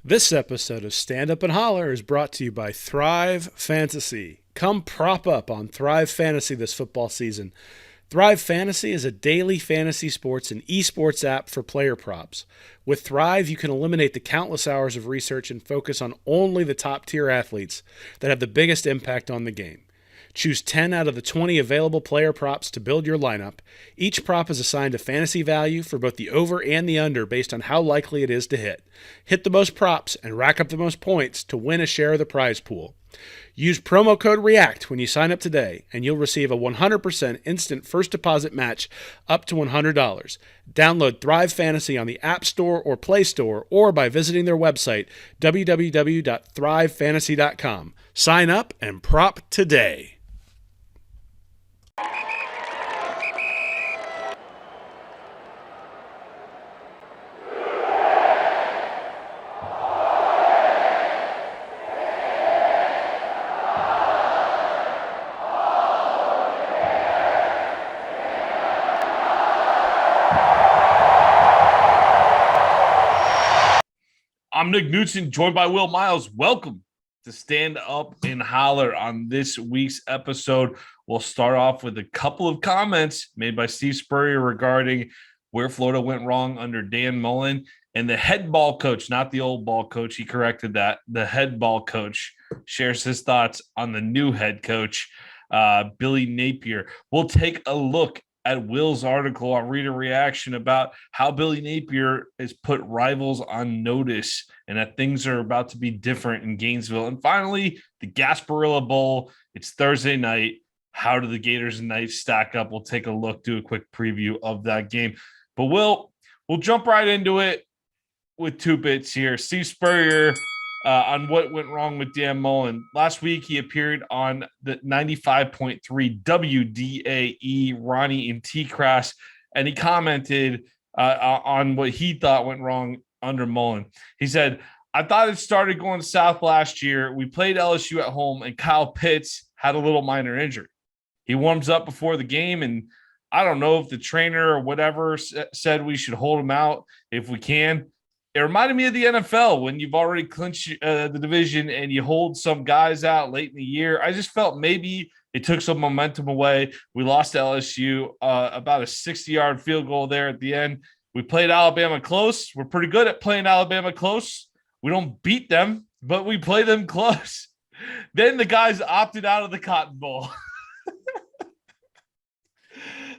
This episode of Stand Up and Holler is brought to you by Thrive Fantasy. Come prop up on Thrive Fantasy this football season. Thrive Fantasy is a daily fantasy sports and esports app for player props. With Thrive, you can eliminate the countless hours of research and focus on only the top tier athletes that have the biggest impact on the game. Choose 10 out of the 20 available player props to build your lineup. Each prop is assigned a fantasy value for both the over and the under based on how likely it is to hit. Hit the most props and rack up the most points to win a share of the prize pool. Use promo code REACT when you sign up today, and you'll receive a 100% instant first deposit match up to $100. Download Thrive Fantasy on the App Store or Play Store or by visiting their website, www.thrivefantasy.com. Sign up and prop today. I'm Nick Knudsen, joined by Will Miles. Welcome to Stand Up and Holler. On this week's episode, we'll start off with a couple of comments made by Steve Spurrier regarding where Florida went wrong under Dan Mullen, and the head ball coach, not the old ball coach. He corrected that. The head ball coach shares his thoughts on the new head coach, Billy Napier. We'll take a look at Will's article on Reader Reaction about how Billy Napier has put rivals on notice and that things are about to be different in Gainesville. And finally, the Gasparilla Bowl. It's Thursday night. How do the Gators and Knights stack up? We'll take a look, do a quick preview of that game. But we'll jump right into it with two bits here. Steve Spurrier on what went wrong with Dan Mullen. Last week, he appeared on the 95.3 WDAE, Ronnie and T-Crass, and he commented on what he thought went wrong under Mullen. He said, I thought it started going south last year. We played LSU at home, and Kyle Pitts had a little minor injury. He warms up before the game, and I don't know if the trainer or whatever said we should hold him out if we can. It reminded me of the NFL when you've already clinched the division and you hold some guys out late in the year. I just felt maybe it took some momentum away. We lost to LSU, about a 60-yard field goal there at the end. We played Alabama close. We're pretty good at playing Alabama close. We don't beat them, but we play them close. Then the guys opted out of the Cotton Bowl.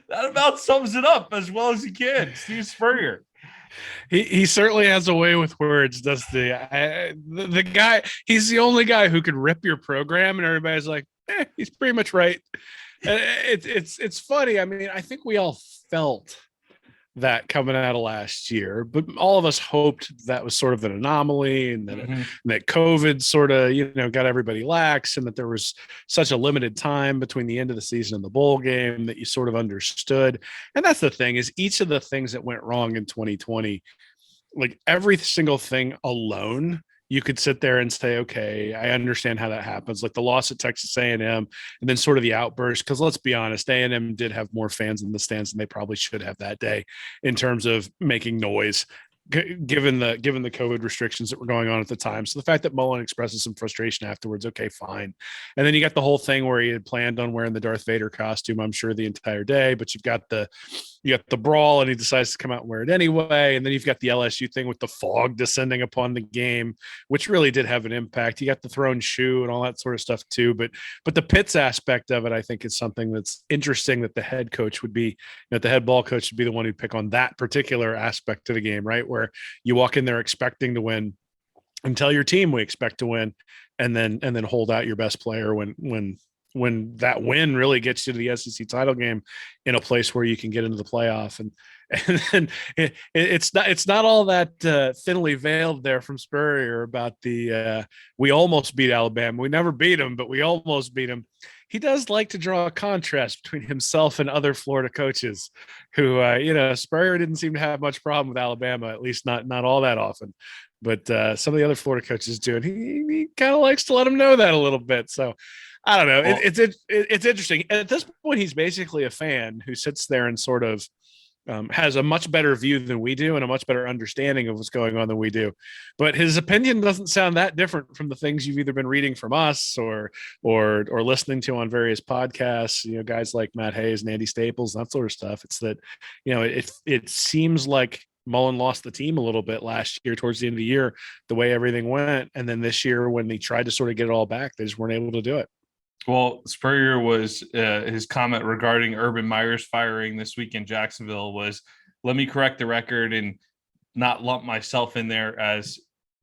That about sums it up as well as he can. Steve Spurrier. He certainly has a way with words, doesn't he? The guy, he's the only guy who could rip your program, and everybody's like, he's pretty much right. It's funny. I mean, I think we all felt that coming out of last year, but all of us hoped that was sort of an anomaly, and that COVID sort of, got everybody lax, and that there was such a limited time between the end of the season and the bowl game that you sort of understood. And that's the thing, is each of the things that went wrong in 2020, like every single thing alone, you could sit there and say, okay, I understand how that happens. Like the loss at Texas A&M, and then sort of the outburst, because let's be honest, A&M did have more fans in the stands than they probably should have that day in terms of making noise, given the COVID restrictions that were going on at the time. So the fact that Mullen expresses some frustration afterwards, okay, fine. And then you got the whole thing where he had planned on wearing the Darth Vader costume, I'm sure, the entire day, but you got the brawl, and he decides to come out and wear it anyway. And then you've got the LSU thing with the fog descending upon the game, which really did have an impact. You got the thrown shoe and all that sort of stuff too. But the Pitts aspect of it, I think, is something that's interesting, that the head coach would be, the head ball coach would be the one who'd pick on that particular aspect of the game, right? Where you walk in there expecting to win and tell your team we expect to win, and then hold out your best player when that win really gets you to the SEC title game in a place where you can get into the playoff. And then it's not all that thinly veiled there from Spurrier about the we almost beat Alabama. We never beat them, but we almost beat them. He does like to draw a contrast between himself and other Florida coaches who, Spurrier didn't seem to have much problem with Alabama, at least not all that often. But some of the other Florida coaches do, and he kind of likes to let them know that a little bit. So I don't know. It's interesting. At this point, he's basically a fan who sits there and sort of has a much better view than we do and a much better understanding of what's going on than we do. But his opinion doesn't sound that different from the things you've either been reading from us or listening to on various podcasts, guys like Matt Hayes and Andy Staples, that sort of stuff. It's that, it seems like Mullen lost the team a little bit last year towards the end of the year, the way everything went. And then this year, when they tried to sort of get it all back, they just weren't able to do it. Well, Spurrier was his comment regarding Urban Meyer's firing this week in Jacksonville was, let me correct the record and not lump myself in there as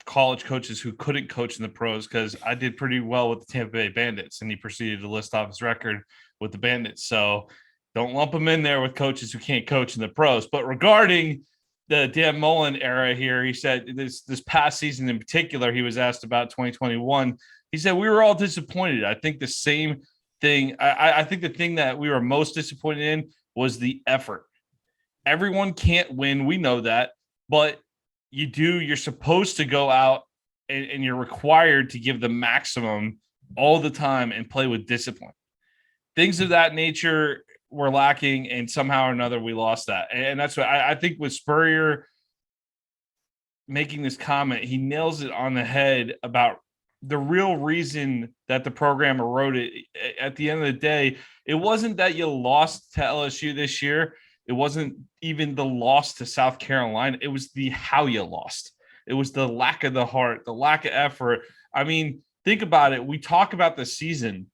college coaches who couldn't coach in the pros, because I did pretty well with the Tampa Bay Bandits. And he proceeded to list off his record with the Bandits. So don't lump him in there with coaches who can't coach in the pros. But regarding the Dan Mullen era here, he said this past season in particular, he was asked about 2021. He said, we were all disappointed. I think the same thing. I think the thing that we were most disappointed in was the effort. Everyone can't win. We know that. But you're supposed to go out and you're required to give the maximum all the time and play with discipline. Things of that nature were lacking, and somehow or another we lost that. And that's what I think with Spurrier making this comment, he nails it on the head about the real reason that the program eroded. At the end of the day, it wasn't that you lost to LSU this year. It wasn't even the loss to South Carolina. It was the how you lost. It was the lack of the heart, the lack of effort. I mean, think about it. We talk about the season.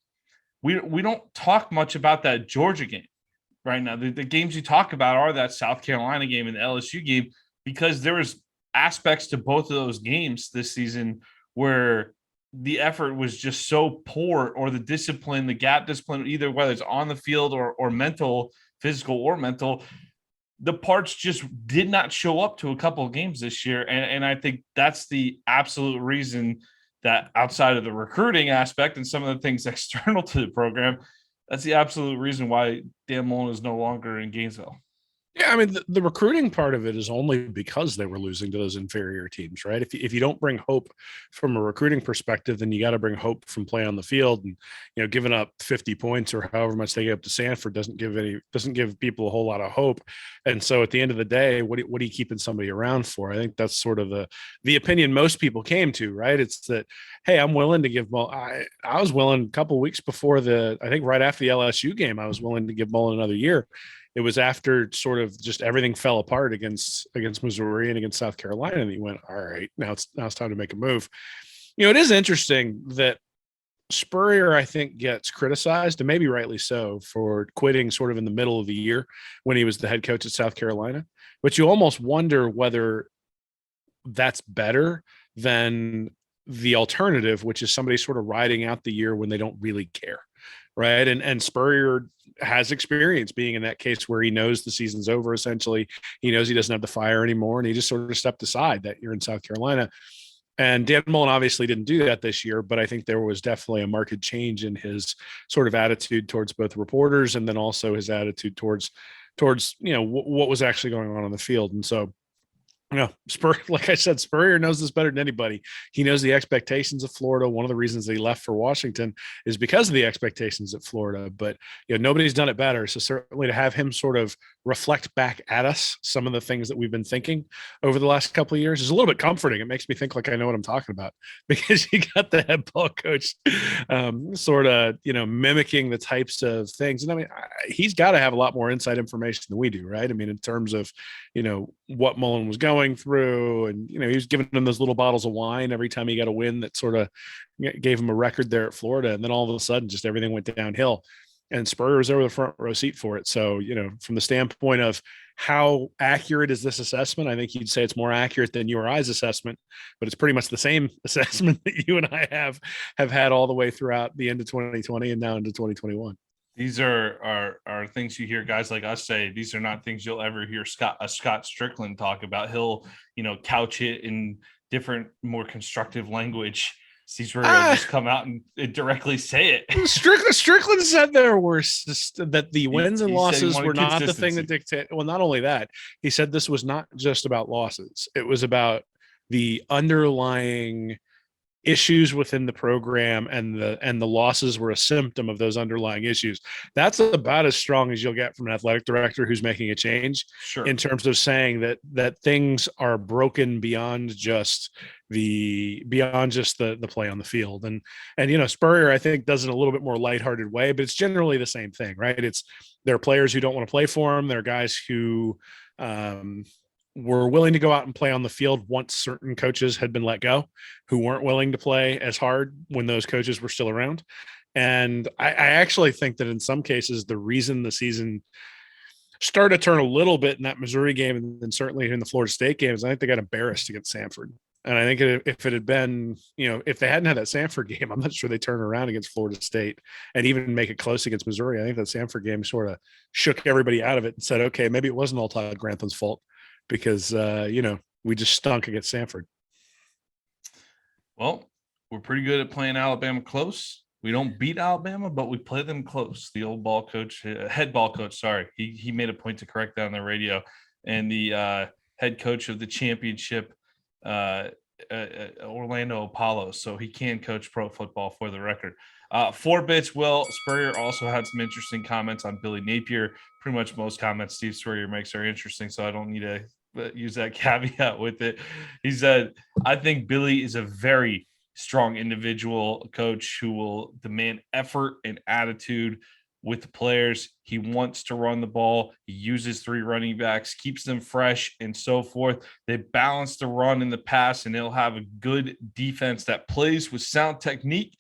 We don't talk much about that Georgia game right now. The games you talk about are that South Carolina game and the LSU game, because there was aspects to both of those games this season where the effort was just so poor, or the discipline, the gap discipline, either whether it's on the field or mental, physical or mental, the parts just did not show up to a couple of games this year. And I think that's the absolute reason that, outside of the recruiting aspect and some of the things external to the program, that's the absolute reason why Dan Mullen is no longer in Gainesville. Yeah, I mean, the recruiting part of it is only because they were losing to those inferior teams, right? If you don't bring hope from a recruiting perspective, then you got to bring hope from play on the field. And giving up 50 points or however much they get up to Sanford doesn't give people a whole lot of hope. And so at the end of the day, what are you keeping somebody around for? I think that's sort of the opinion most people came to, right? It's that, hey, I'm willing to give Mullen. I was willing a couple of weeks before I think right after the LSU game, I was willing to give Mullen another year. It was after sort of just everything fell apart against Missouri and against South Carolina, and he went, all right, now it's time to make a move. It is interesting that Spurrier, I think, gets criticized, and maybe rightly so, for quitting sort of in the middle of the year when he was the head coach at South Carolina. But you almost wonder whether that's better than the alternative, which is somebody sort of riding out the year when they don't really care. Right. And Spurrier has experience being in that case where he knows the season's over. Essentially, he knows he doesn't have the fire anymore, and he just sort of stepped aside that year in South Carolina. And Dan Mullen obviously didn't do that this year, but I think there was definitely a marked change in his sort of attitude towards both reporters, and then also his attitude towards what was actually going on the field. And so, like I said, Spurrier knows this better than anybody. He knows the expectations of Florida. One of the reasons they left for Washington is because of the expectations at Florida, but nobody's done it better. So certainly to have him sort of reflect back at us some of the things that we've been thinking over the last couple of years is a little bit comforting. It makes me think like I know what I'm talking about, because you got the head ball coach sort of, mimicking the types of things. And I mean, he's got to have a lot more inside information than we do, right? I mean, in terms of, what Mullen was going through, and, he was giving them those little bottles of wine every time he got a win that sort of gave him a record there at Florida. And then all of a sudden, just everything went downhill. And Spurrier was over the front row seat for it. So, from the standpoint of how accurate is this assessment, I think you'd say it's more accurate than your eyes assessment, but it's pretty much the same assessment that you and I have had all the way throughout the end of 2020 and now into 2021. These are things you hear guys like us say. These are not things you'll ever hear Scott Strickland talk about. He'll, couch it in different, more constructive language. Steve Spurrier will just come out and directly say it. Strickland said there were that the wins and losses were not the thing that dictated. Well, not only that, he said this was not just about losses. It was about the underlying issues within the program and the losses were a symptom of those underlying issues, that's about as strong as you'll get from an athletic director who's making a change. Sure. In terms of saying that things are broken beyond just the play on the field. And Spurrier, I think, does it a little bit more lighthearted way, but it's generally the same thing, right? There are players who don't want to play for him. There are guys who were willing to go out and play on the field once certain coaches had been let go, who weren't willing to play as hard when those coaches were still around. And I actually think that in some cases, the reason the season started to turn a little bit in that Missouri game, and then certainly in the Florida State games, I think they got embarrassed against Samford. And I think if it had been, if they hadn't had that Samford game, I'm not sure they turn around against Florida State and even make it close against Missouri. I think that Samford game sort of shook everybody out of it and said, okay, maybe it wasn't all Todd Grantham's fault, because we just stunk against Samford. Well, we're pretty good at playing Alabama close. We don't beat Alabama, but we play them close. The old ball coach, head ball coach, sorry, he made a point to correct that on the radio. And the head coach of the championship, Orlando Apollo, so he can coach pro football, for the record. 4 bits. Will Spurrier also had some interesting comments on Billy Napier. Pretty much most comments Steve Spurrier makes are interesting, so I don't need to use that caveat with it. He said, I think Billy is a very strong individual coach who will demand effort and attitude with the players. He wants to run the ball. He uses 3 running backs, keeps them fresh, and so forth. They balance the run and the pass, and they'll have a good defense that plays with sound technique.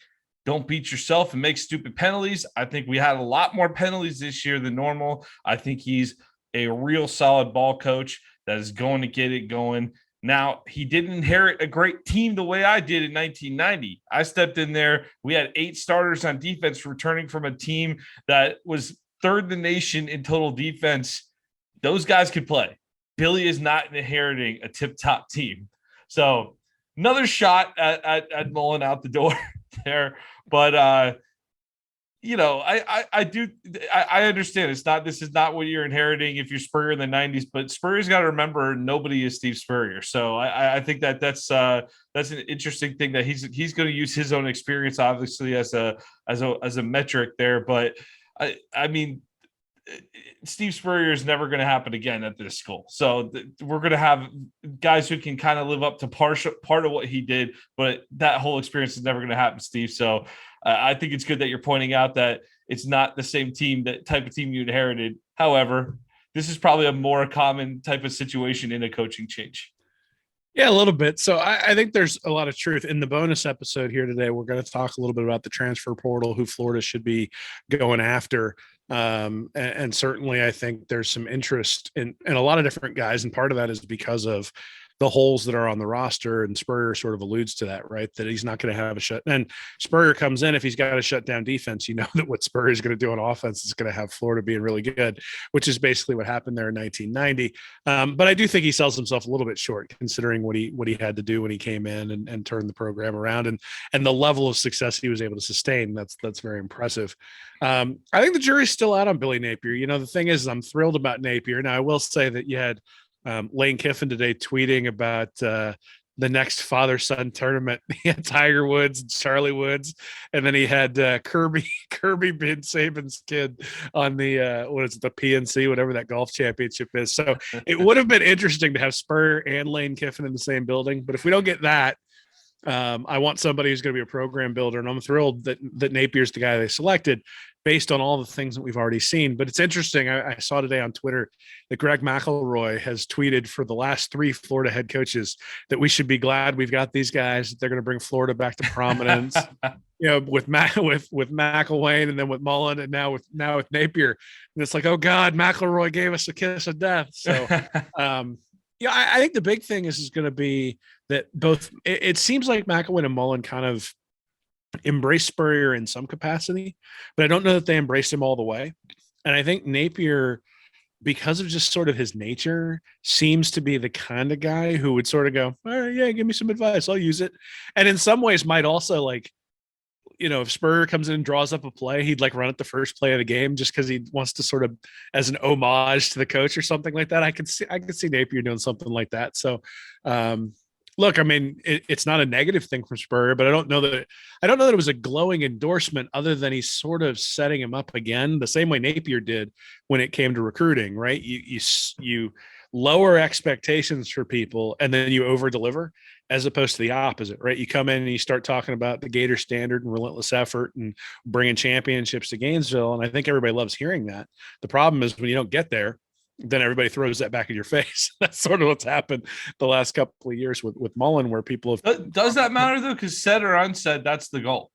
Don't beat yourself and make stupid penalties. I think we had a lot more penalties this year than normal. I think he's a real solid ball coach that is going to get it going. Now, he didn't inherit a great team the way I did in 1990. I stepped in there. We had 8 starters on defense returning from a team that was 3rd in the nation in total defense. Those guys could play. Billy is not inheriting a tip-top team. So another shot at Mullen out the door there. But, I understand this is not what you're inheriting if you're Spurrier in the 90s, but Spurrier's got to remember nobody is Steve Spurrier. So I think that's an interesting thing that he's going to use his own experience, obviously, as a metric there. But I mean, Steve Spurrier is never going to happen again at this school. So we're going to have guys who can kind of live up to part of what he did, but that whole experience is never going to happen, Steve. So I think it's good that you're pointing out that it's not the same team, that type of team you inherited. However, this is probably a more common type of situation in a coaching change. Yeah, a little bit. So I think there's a lot of truth. In the bonus episode here today, we're going to talk a little bit about the transfer portal, who Florida should be going after. And certainly I think there's some interest in a lot of different guys. And part of that is because of the holes that are on the roster. And Spurrier sort of alludes to that, right? That he's not going to have a shut. And Spurrier comes in, if he's got a shutdown defense, that what Spurrier is going to do on offense is going to have Florida being really good, which is basically what happened there in 1990. But I do think he sells himself a little bit short, considering what he had to do when he came in and turned the program around, and the level of success he was able to sustain. That's very impressive. I think the jury's still out on Billy Napier. The thing is, I'm thrilled about Napier. Now, I will say that you had Lane Kiffin today tweeting about the next father-son tournament. He had Tiger Woods and Charlie Woods, and then he had Kirby Ben Saban's kid on the the PNC, whatever that golf championship is. So it would have been interesting to have Spurrier and Lane Kiffin in the same building. But if we don't get that, I want somebody who's going to be a program builder, and I'm thrilled that Napier's the guy they selected, based on all the things that we've already seen. But it's interesting. I saw today on Twitter that Greg McElroy has tweeted for the last 3 Florida head coaches that we should be glad we've got these guys. They're going to bring Florida back to prominence. With McElwain, and then with Mullen, and now with Napier. And it's like, oh God, McElroy gave us a kiss of death. So, I think the big thing is going to be that both. It seems like McElwain and Mullen kind of embraced Spurrier in some capacity, but I don't know that they embraced him all the way. And I think Napier, because of just sort of his nature, seems to be the kind of guy who would sort of go, all right, yeah, give me some advice, I'll use it. And in some ways might also, like, if Spurrier comes in and draws up a play, he'd like run it the first play of the game just because he wants to sort of, as an homage to the coach or something like that. I could see Napier doing something like that. So Look, I mean, it's not a negative thing from Spurrier, but I don't know that it was a glowing endorsement other than he's sort of setting him up again the same way Napier did when it came to recruiting, right? You lower expectations for people and then you over deliver as opposed to the opposite, right? You come in and you start talking about the Gator standard and relentless effort and bringing championships to Gainesville. And I think everybody loves hearing that. The problem is when you don't get there, then everybody throws that back in your face. That's sort of what's happened the last couple of years with Mullen, where people have. Does that matter though? Because said or unsaid, that's the goal.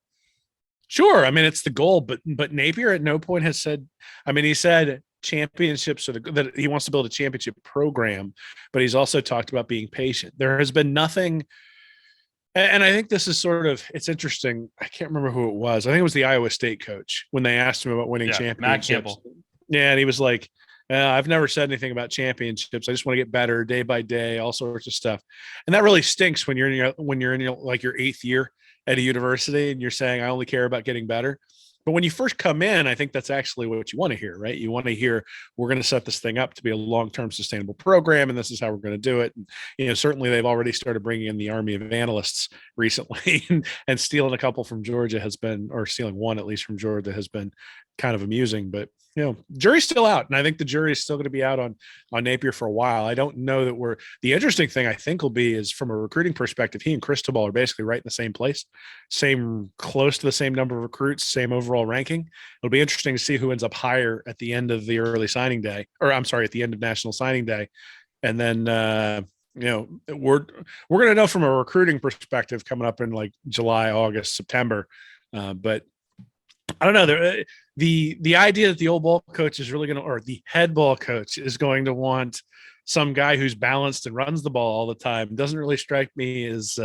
Sure, I mean it's the goal, but Napier at no point has said. I mean, he said championships are that he wants to build a championship program, but he's also talked about being patient. There has been nothing, and I think this is sort of it's interesting. I can't remember who it was. I think it was the Iowa State coach when they asked him about winning championships. Yeah, and he was like, I've never said anything about championships. I just want to get better day by day, all sorts of stuff. And that really stinks when you're in your like your 8th year at a university and you're saying, I only care about getting better. But when you first come in, I think that's actually what you want to hear, right? You want to hear, we're going to set this thing up to be a long-term sustainable program, and this is how we're going to do it. And, certainly they've already started bringing in the army of analysts recently and stealing a couple from Georgia or stealing one at least from Georgia has been kind of amusing, but jury's still out. And I think the jury is still going to be out on Napier for a while. I don't know that the interesting thing I think will be is from a recruiting perspective, he and Cristobal are basically right in the same place, close to the same number of recruits, same overall ranking. It'll be interesting to see who ends up higher at the end of the early signing day, or I'm sorry, at the end of National Signing Day. And then, we're going to know from a recruiting perspective coming up in like July, August, September. But I don't know. The idea that the old ball coach is really going to, or the head ball coach is going to want some guy who's balanced and runs the ball all the time doesn't really strike me as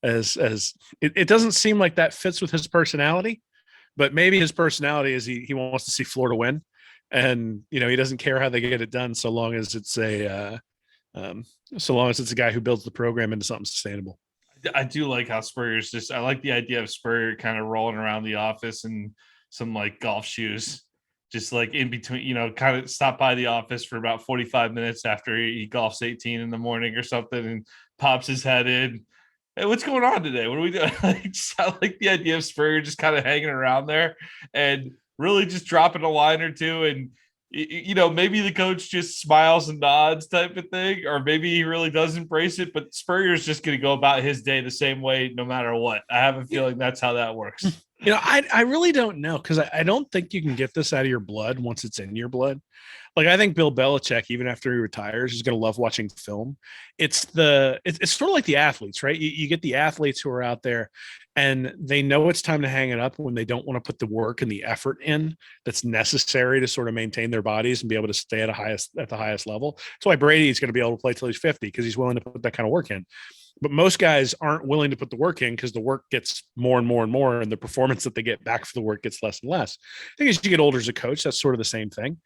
it doesn't seem like that fits with his personality. But maybe his personality is he wants to see Florida win, and he doesn't care how they get it done so long as it's a guy who builds the program into something sustainable. I do like how Spurrier's I like the idea of Spurrier kind of rolling around the office in some like golf shoes, just like in between, kind of stop by the office for about 45 minutes after he golfs 18 in the morning or something and pops his head in. Hey, what's going on today? What are we doing? I like the idea of Spurrier just kind of hanging around there and really just dropping a line or two. And, maybe the coach just smiles and nods type of thing, or maybe he really does embrace it, but Spurrier's just going to go about his day the same way, no matter what. I have a feeling that's how that works. I really don't know, because I don't think you can get this out of your blood once it's in your blood. Like, I think Bill Belichick, even after he retires, is going to love watching film. It's sort of like the athletes, right? You get the athletes who are out there and they know it's time to hang it up when they don't want to put the work and the effort in that's necessary to sort of maintain their bodies and be able to stay at the highest level. That's why Brady is going to be able to play till he's 50, because he's willing to put that kind of work in. But most guys aren't willing to put the work in because the work gets more and more and more, and the performance that they get back for the work gets less and less. I think as you get older as a coach, that's sort of the same thing.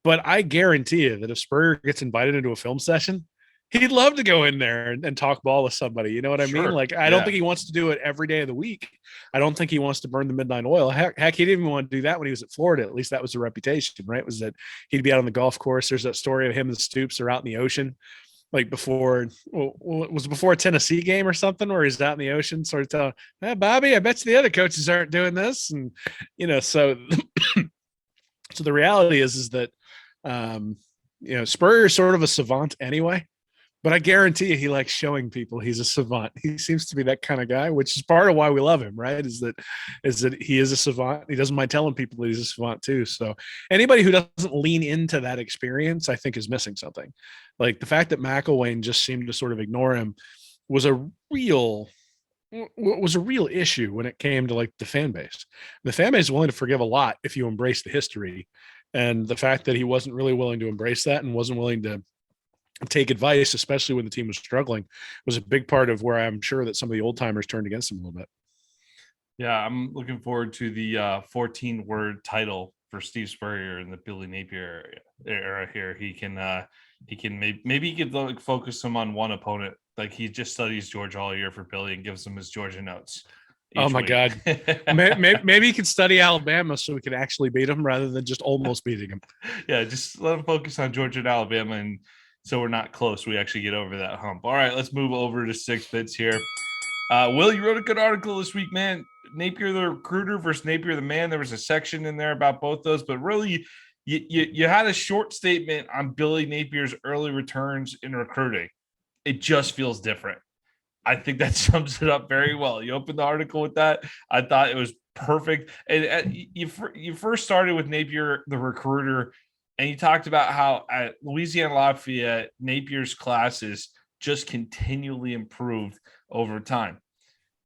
But I guarantee you that if Spurrier gets invited into a film session, he'd love to go in there and talk ball with somebody. You know what I mean? Like, I don't think he wants to do it every day of the week. I don't think he wants to burn the midnight oil. Heck, he didn't even want to do that when he was at Florida. At least that was the reputation, right? Was that he'd be out on the golf course. There's that story of him and Stoops are out in the ocean, like before a Tennessee game or something, where he's out in the ocean, sort of telling, hey, Bobby, I bet you the other coaches aren't doing this. And, so the reality is that, Spurrier is sort of a savant anyway, but I guarantee you he likes showing people he's a savant. He seems to be that kind of guy, which is part of why we love him, right? Is that he is a savant. He doesn't mind telling people that he's a savant too. So anybody who doesn't lean into that experience, I think, is missing something. Like the fact that McElwain just seemed to sort of ignore him was a real issue when it came to like the fan base. The fan base is willing to forgive a lot if you embrace the history. And the fact that he wasn't really willing to embrace that and wasn't willing to take advice, especially when the team was struggling, was a big part of where I'm sure that some of the old timers turned against him a little bit. Yeah, I'm looking forward to the 14-word title for Steve Spurrier in the Billy Napier era here. He can maybe he could focus him on one opponent. Like he just studies Georgia all year for Billy and gives him his Georgia notes. Oh my God. Maybe he could study Alabama so we could actually beat him rather than just almost beating him. Yeah, just let him focus on Georgia and Alabama, and so we're not close. We actually get over that hump. All right, let's move over to 6 bits here. Will, you wrote a good article this week, man. Napier the recruiter versus Napier the man. There was a section in there about both those, but really, you had a short statement on Billy Napier's early returns in recruiting. It just feels different. I think that sums it up very well. You opened the article with that. I thought it was perfect. And you first started with Napier the recruiter, and you talked about how at Louisiana Lafayette, Napier's classes just continually improved over time.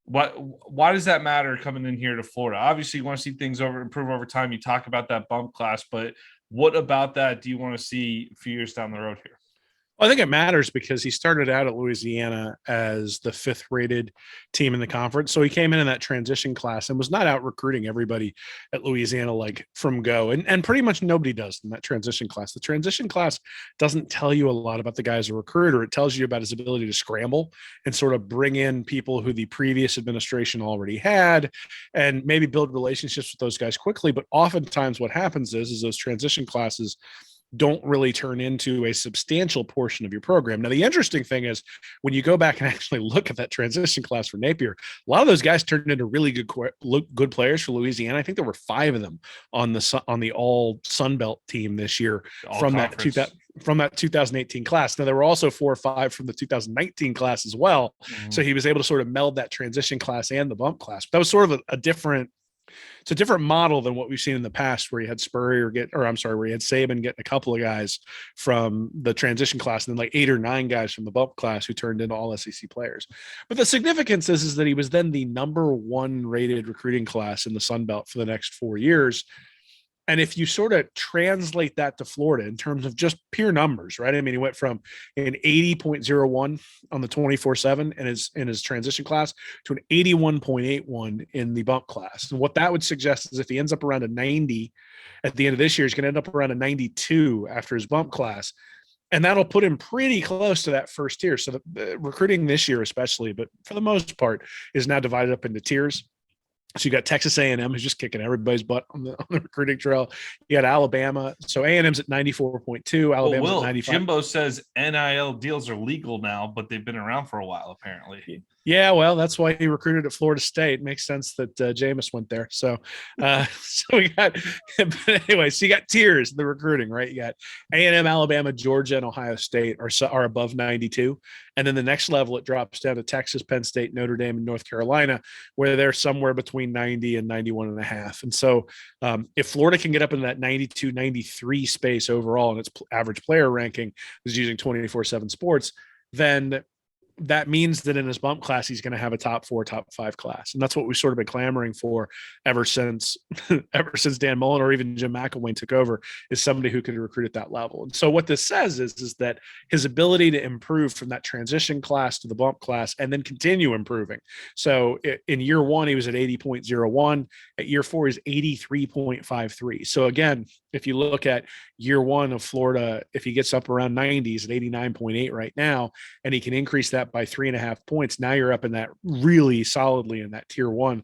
Why does that matter coming in here to Florida? Obviously, you want to see things improve over time. You talk about that bump class, but what about that do you want to see a few years down the road here? Well, I think it matters because he started out at Louisiana as the 5th rated team in the conference. So he came in that transition class and was not out recruiting everybody at Louisiana like from go. And pretty much nobody does in that transition class. The transition class doesn't tell you a lot about the guy as a recruiter. It tells you about his ability to scramble and sort of bring in people who the previous administration already had and maybe build relationships with those guys quickly. But oftentimes what happens is those transition classes don't really turn into a substantial portion of your program. Now, the interesting thing is when you go back and actually look at that transition class for Napier, a lot of those guys turned into really good players for Louisiana. I think there were 5 of them on the all Sun Belt team this year from that 2018 class. Now, there were also 4 or 5 from the 2019 class as well. Mm-hmm. So he was able to sort of meld that transition class and the bump class. But that was sort of a different model than what we've seen in the past where you had Spurrier where you had Saban getting a couple of guys from the transition class and then like 8 or 9 guys from the bump class who turned into all SEC players. But the significance is that he was then the number 1 rated recruiting class in the Sun Belt for the next 4 years. And if you sort of translate that to Florida in terms of just pure numbers, right? I mean, he went from an 80.01 on the 24/7 in his transition class to an 81.81 in the bump class. And what that would suggest is if he ends up around a 90 at the end of this year, he's going to end up around a 92 after his bump class. And that'll put him pretty close to that first tier. So the recruiting this year, especially, but for the most part, is now divided up into tiers. So you got Texas A&M, who's just kicking everybody's butt on the recruiting trail. You got Alabama. So A&M's at 94.2. Alabama's at 95. Jimbo says NIL deals are legal now, but they've been around for a while, apparently. Yeah, well, that's why he recruited at Florida State. Makes sense that Jameis went there. So we got – but anyway, so you got tiers in the recruiting, right? You got A&M, Alabama, Georgia, and Ohio State are above 92. And then the next level, it drops down to Texas, Penn State, Notre Dame, and North Carolina, where they're somewhere between 90 and 91.5. And so if Florida can get up in that 92, 93 space overall in its average player ranking, is using 24/7 Sports, then – that means that in his bump class, he's going to have a top 4, top 5 class. And that's what we've sort of been clamoring for ever since Dan Mullen or even Jim McElwain took over, is somebody who could recruit at that level. And so what this says is that his ability to improve from that transition class to the bump class and then continue improving. So in year 1, he was at 80.01. At year 4, he's 83.53. So again, if you look at year 1 of Florida, if he gets up around 90s at 89.8 right now, and he can increase that by 3.5 points, now you're up in that really solidly in that tier 1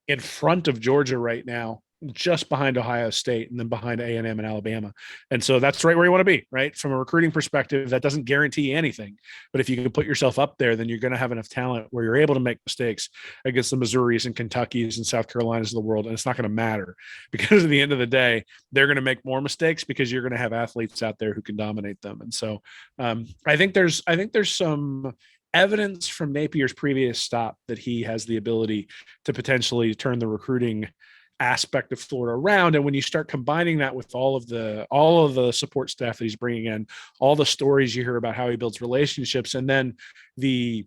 in front of Georgia right now, just behind Ohio State and then behind A&M and Alabama. And so that's right where you want to be, right? From a recruiting perspective, that doesn't guarantee anything. But if you can put yourself up there, then you're going to have enough talent where you're able to make mistakes against the Missouris and Kentuckys and South Carolinas of the world. And it's not going to matter because at the end of the day, they're going to make more mistakes because you're going to have athletes out there who can dominate them. And so I think there's some evidence from Napier's previous stop that he has the ability to potentially turn the recruiting aspect of Florida around. And when you start combining that with all of the support staff that he's bringing in, all the stories you hear about how he builds relationships, and then the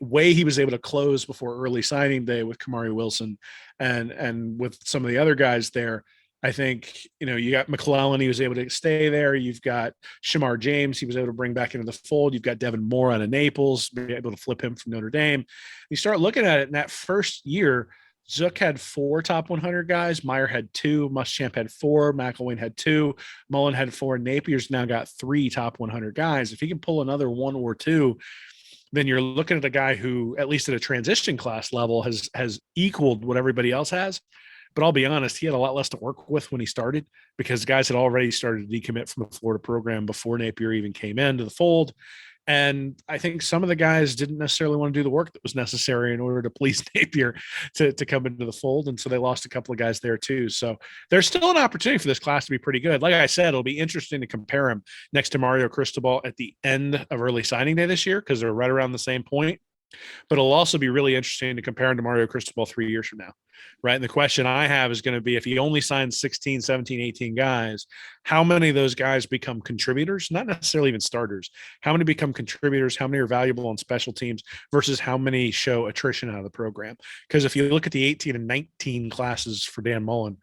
way he was able to close before early signing day with Kamari Wilson and with some of the other guys there, I think, you got McClellan, he was able to stay there. You've got Shamar James, he was able to bring back into the fold. You've got Devin Moore out of Naples, be able to flip him from Notre Dame. You start looking at it in that first year, Zook had 4 top 100 guys. Meyer had 2. Muschamp had 4. McElwain had 2. Mullen had 4. Napier's now got 3 top 100 guys. If he can pull another 1 or 2, then you're looking at a guy who, at least at a transition class level, has equaled what everybody else has. But I'll be honest, he had a lot less to work with when he started because guys had already started to decommit from the Florida program before Napier even came into the fold. And I think some of the guys didn't necessarily want to do the work that was necessary in order to please Napier to come into the fold. And so they lost a couple of guys there too. So there's still an opportunity for this class to be pretty good. Like I said, it'll be interesting to compare him next to Mario Cristobal at the end of early signing day this year because they're right around the same point. But it'll also be really interesting to compare him to Mario Cristobal 3 years from now, right? And the question I have is going to be if he only signs 16, 17, 18 guys, how many of those guys become contributors, not necessarily even starters? How many become contributors? How many are valuable on special teams versus how many show attrition out of the program? Because if you look at the 18 and 19 classes for Dan Mullen,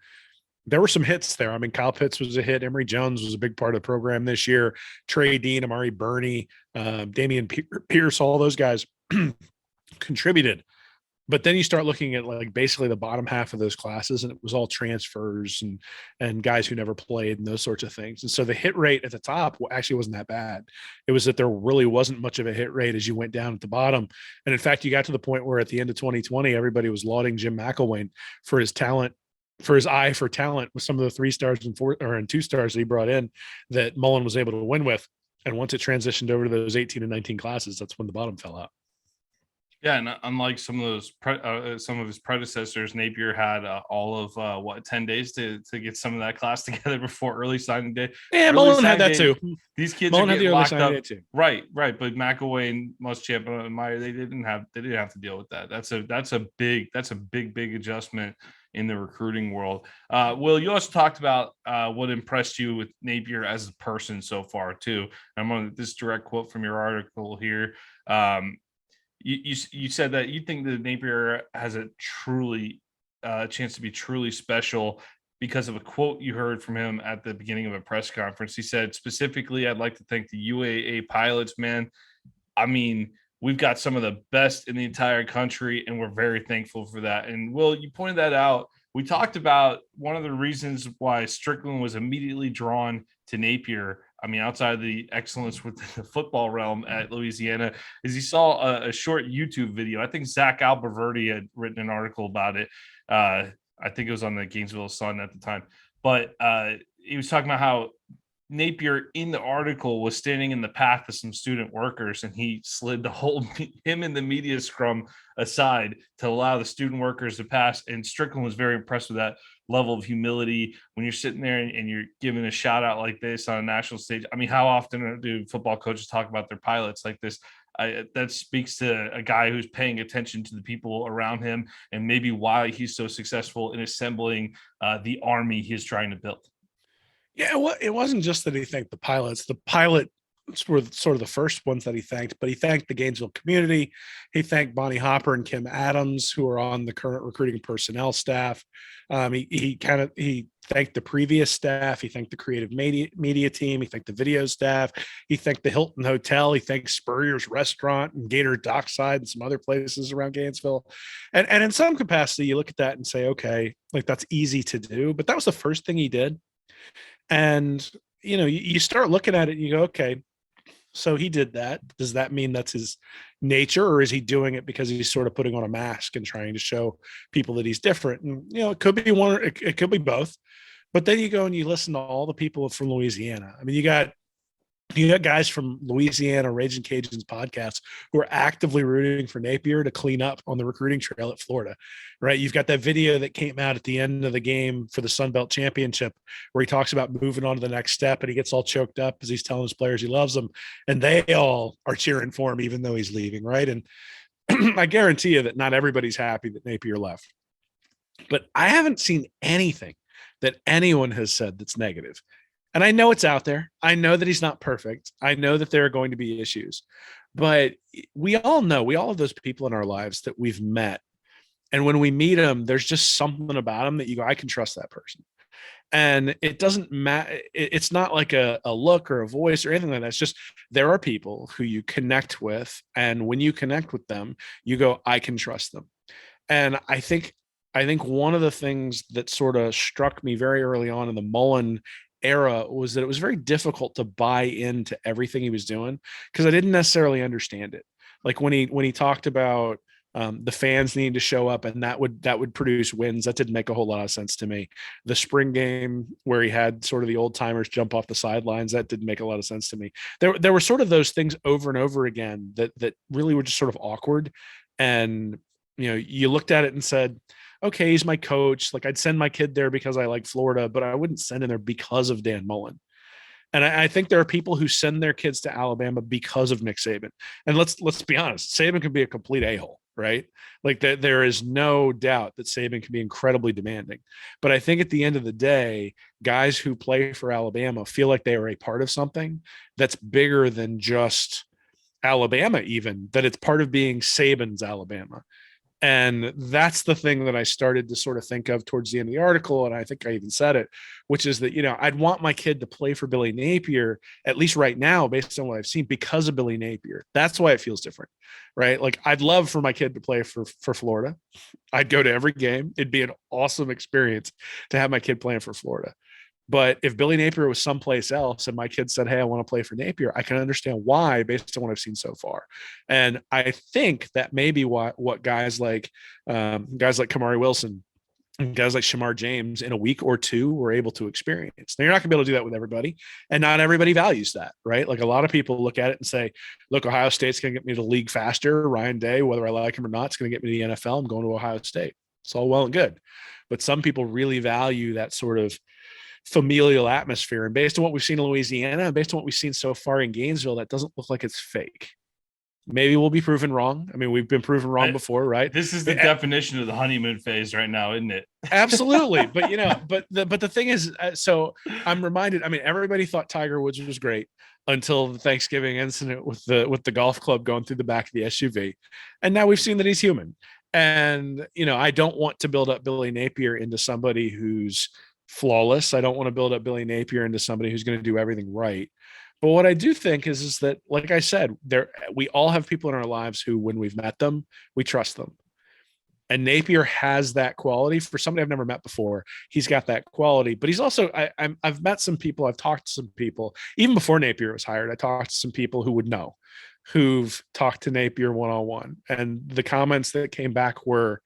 there were some hits there. I mean, Kyle Pitts was a hit. Emory Jones was a big part of the program this year. Trey Dean, Amari Burney, Damian Pierce, all those guys contributed. But then you start looking at like basically the bottom half of those classes, and it was all transfers and guys who never played and those sorts of things. And so the hit rate at the top actually wasn't that bad. It was that there really wasn't much of a hit rate as you went down at the bottom. And in fact, you got to the point where at the end of 2020, everybody was lauding Jim McElwain for his talent, for his eye for talent with some of the 3 stars and 2 stars that he brought in that Mullen was able to win with. And once it transitioned over to those 18 and 19 classes, that's when the bottom fell out. Yeah, and unlike some of his predecessors, Napier had all of 10 days to get some of that class together before early signing day. Yeah, Mullen had that too. These kids Mullen are getting locked up. Too. Right. But McElwain and Muschamp and Meyer, they didn't have to deal with that. That's a big adjustment in the recruiting world. Will, you also talked about what impressed you with Napier as a person so far too. I'm on this direct quote from your article here. You said that you think that Napier has a chance to be truly special because of a quote you heard from him at the beginning of a press conference. He said, specifically, I'd like to thank the UAA pilots, man. I mean, we've got some of the best in the entire country, and we're very thankful for that. And Will, you pointed that out. We talked about one of the reasons why Strickland was immediately drawn to Napier. I mean, outside of the excellence with the football realm at Louisiana, is he saw a short YouTube video. I think Zach Alberverdi had written an article about it. I think it was on the Gainesville Sun at the time. But he was talking about how Napier in the article was standing in the path of some student workers, and he slid to hold him in the media scrum aside to allow the student workers to pass. And Strickland was very impressed with that level of humility when you're sitting there and you're giving a shout out like this on a national stage. I mean, how often do football coaches talk about their pilots like this? That speaks to a guy who's paying attention to the people around him and maybe why he's so successful in assembling the army he's trying to build. Yeah, well, it wasn't just that he thanked the pilots. The pilots were sort of the first ones that he thanked, but he thanked the Gainesville community. He thanked Bonnie Hopper and Kim Adams, who are on the current recruiting personnel staff. He thanked the previous staff. He thanked the creative media team. He thanked the video staff. He thanked the Hilton Hotel. He thanked Spurrier's restaurant and Gator Dockside and some other places around Gainesville. And in some capacity, you look at that and say, okay, like that's easy to do, but that was the first thing he did. And, you know, you start looking at it and you go, okay, so he did that. Does that mean that's his nature, or is he doing it because he's sort of putting on a mask and trying to show people that he's different? And, you know, it could be one, it could be both. But then you go and you listen to all the people from Louisiana. I mean, you got guys from Louisiana Raging Cajuns podcasts who are actively rooting for Napier to clean up on the recruiting trail at Florida, right? You've got that video that came out at the end of the game for the Sun Belt Championship where he talks about moving on to the next step and he gets all choked up as he's telling his players he loves them. And they all are cheering for him, even though he's leaving, right? And I guarantee you that not everybody's happy that Napier left. But I haven't seen anything that anyone has said that's negative. And I know it's out there. I know that he's not perfect. I know that there are going to be issues, but we all have those people in our lives that we've met. And when we meet them, there's just something about them that you go, I can trust that person. And it doesn't matter. It's not like a look or a voice or anything like that. It's just, there are people who you connect with. And when you connect with them, you go, I can trust them. And I think one of the things that sort of struck me very early on in the Mullen era was that it was very difficult to buy into everything he was doing because I didn't necessarily understand it. Like when he talked about The fans need to show up, and that would produce wins. That didn't make a whole lot of sense to me. The spring game where he had sort of the old timers jump off the sidelines, that didn't make a lot of sense to me. There were sort of those things over and over again that really were just sort of awkward. And you looked at it and said, okay, he's my coach. Like, I'd send my kid there because I like Florida, but I wouldn't send him there because of Dan Mullen. And I think there are people who send their kids to Alabama because of Nick Saban. And let's be honest, Saban can be a complete a-hole, right? Like, there is no doubt that Saban can be incredibly demanding. But I think at the end of the day, guys who play for Alabama feel like they are a part of something that's bigger than just Alabama, even that it's part of being Saban's Alabama. And that's the thing that I started to sort of think of towards the end of the article. And I think I even said it, which is that, I'd want my kid to play for Billy Napier, at least right now, based on what I've seen, because of Billy Napier. That's why it feels different, right? Like, I'd love for my kid to play for Florida. I'd go to every game. It'd be an awesome experience to have my kid playing for Florida. But if Billy Napier was someplace else and my kid said, hey, I want to play for Napier, I can understand why based on what I've seen so far. And I think that maybe what guys like Kamari Wilson and guys like Shamar James in a week or two were able to experience. Now, you're not going to be able to do that with everybody. And not everybody values that, right? Like, a lot of people look at it and say, look, Ohio State's going to get me to the league faster. Ryan Day, whether I like him or not, it's going to get me to the NFL. I'm going to Ohio State. It's all well and good. But some people really value that sort of familial atmosphere. And based on what we've seen in Louisiana, and based on what we've seen so far in Gainesville, that doesn't look like it's fake. Maybe we'll be proven wrong. I mean, we've been proven wrong before, right? This is the definition of the honeymoon phase right now, isn't it? Absolutely. But but the thing is, so I'm reminded, I mean, everybody thought Tiger Woods was great until the Thanksgiving incident with the golf club going through the back of the SUV. And now we've seen that he's human. And, I don't want to build up Billy Napier into somebody who's flawless. I don't want to build up Billy Napier into somebody who's going to do everything right. But what I do think is that, like I said, we all have people in our lives who, when we've met them, we trust them. And Napier has that quality. For somebody I've never met before, he's got that quality. But he's also, I've met some people, I've talked to some people, even before Napier was hired, I talked to some people who would know, who've talked to Napier one-on-one. And the comments that came back were,